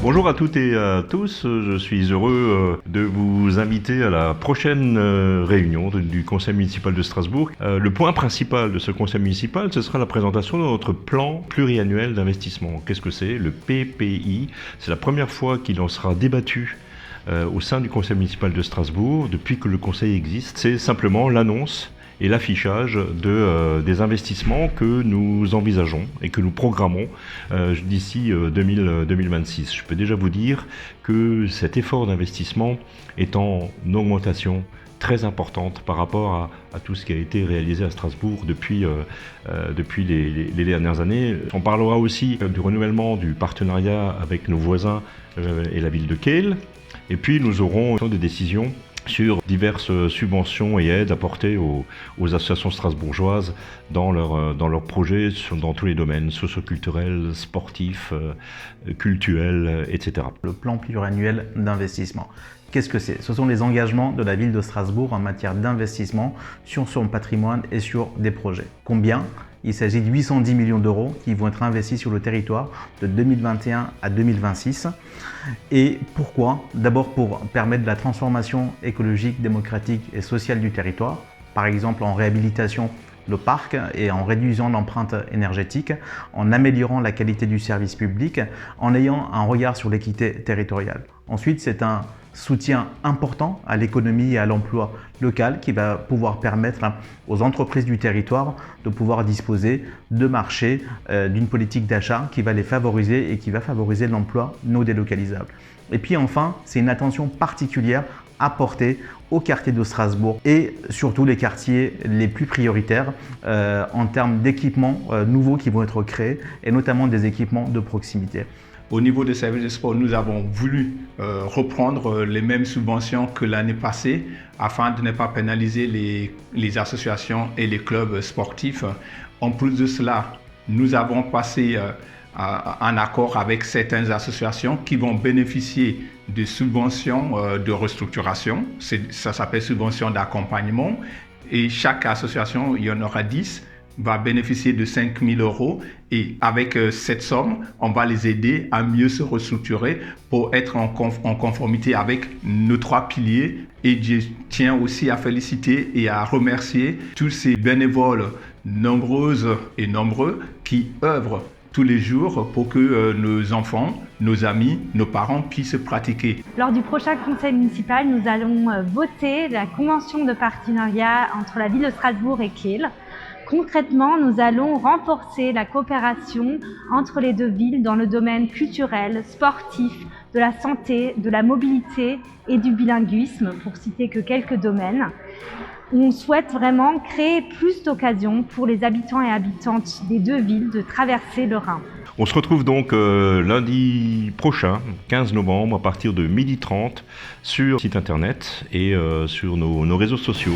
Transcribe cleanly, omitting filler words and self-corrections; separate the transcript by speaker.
Speaker 1: Bonjour à toutes et à tous, je suis heureux de vous inviter à la prochaine réunion du Conseil municipal de Strasbourg. Le point principal de ce Conseil municipal, ce sera la présentation de notre plan pluriannuel d'investissement. Qu'est-ce que c'est? Le PPI, c'est la première fois qu'il en sera débattu au sein du Conseil municipal de Strasbourg depuis que le Conseil existe. C'est simplement l'annonce et l'affichage des investissements que nous envisageons et que nous programmons d'ici 2026. Je peux déjà vous dire que cet effort d'investissement est en augmentation très importante par rapport à tout ce qui a été réalisé à Strasbourg depuis les dernières années. On parlera aussi du renouvellement du partenariat avec nos voisins et la ville de Kehl. Et puis nous aurons des décisions sur diverses subventions et aides apportées aux associations strasbourgeoises dans leurs projets dans tous les domaines socio-culturels, sportifs, cultuels, etc.
Speaker 2: Le plan pluriannuel d'investissement. Qu'est-ce que c'est? Ce sont les engagements de la ville de Strasbourg en matière d'investissement sur son patrimoine et sur des projets. Combien? Il s'agit de 810 millions d'euros qui vont être investis sur le territoire de 2021 à 2026. Et pourquoi? D'abord pour permettre la transformation écologique, démocratique et sociale du territoire, par exemple en réhabilitation le parc et en réduisant l'empreinte énergétique, en améliorant la qualité du service public, en ayant un regard sur l'équité territoriale. Ensuite, c'est un soutien important à l'économie et à l'emploi local qui va pouvoir permettre aux entreprises du territoire de pouvoir disposer de marchés, d'une politique d'achat qui va les favoriser et qui va favoriser l'emploi non délocalisable. Et puis enfin, c'est une attention particulière apportée aux quartiers de Strasbourg et surtout les quartiers les plus prioritaires en termes d'équipements nouveaux qui vont être créés et notamment des équipements de proximité.
Speaker 3: Au niveau des services de sport, nous avons voulu reprendre les mêmes subventions que l'année passée afin de ne pas pénaliser les associations et les clubs sportifs. En plus de cela, nous avons passé un accord avec certaines associations qui vont bénéficier de subventions de restructuration. Ça s'appelle subvention d'accompagnement. Et chaque association, il y en aura 10, va bénéficier de 5 000 euros et avec cette somme, on va les aider à mieux se restructurer pour être en conformité avec nos 3 piliers. Et je tiens aussi à féliciter et à remercier tous ces bénévoles nombreuses et nombreux qui œuvrent tous les jours pour que nos enfants, nos amis, nos parents puissent pratiquer.
Speaker 4: Lors du prochain conseil municipal, nous allons voter la convention de partenariat entre la ville de Strasbourg et Kehl. Concrètement, nous allons renforcer la coopération entre les deux villes dans le domaine culturel, sportif, de la santé, de la mobilité et du bilinguisme, pour citer que quelques domaines. On souhaite vraiment créer plus d'occasions pour les habitants et habitantes des deux villes de traverser le Rhin.
Speaker 1: On se retrouve donc lundi prochain, 15 novembre, à partir de 12h30 sur le site internet et sur nos réseaux sociaux.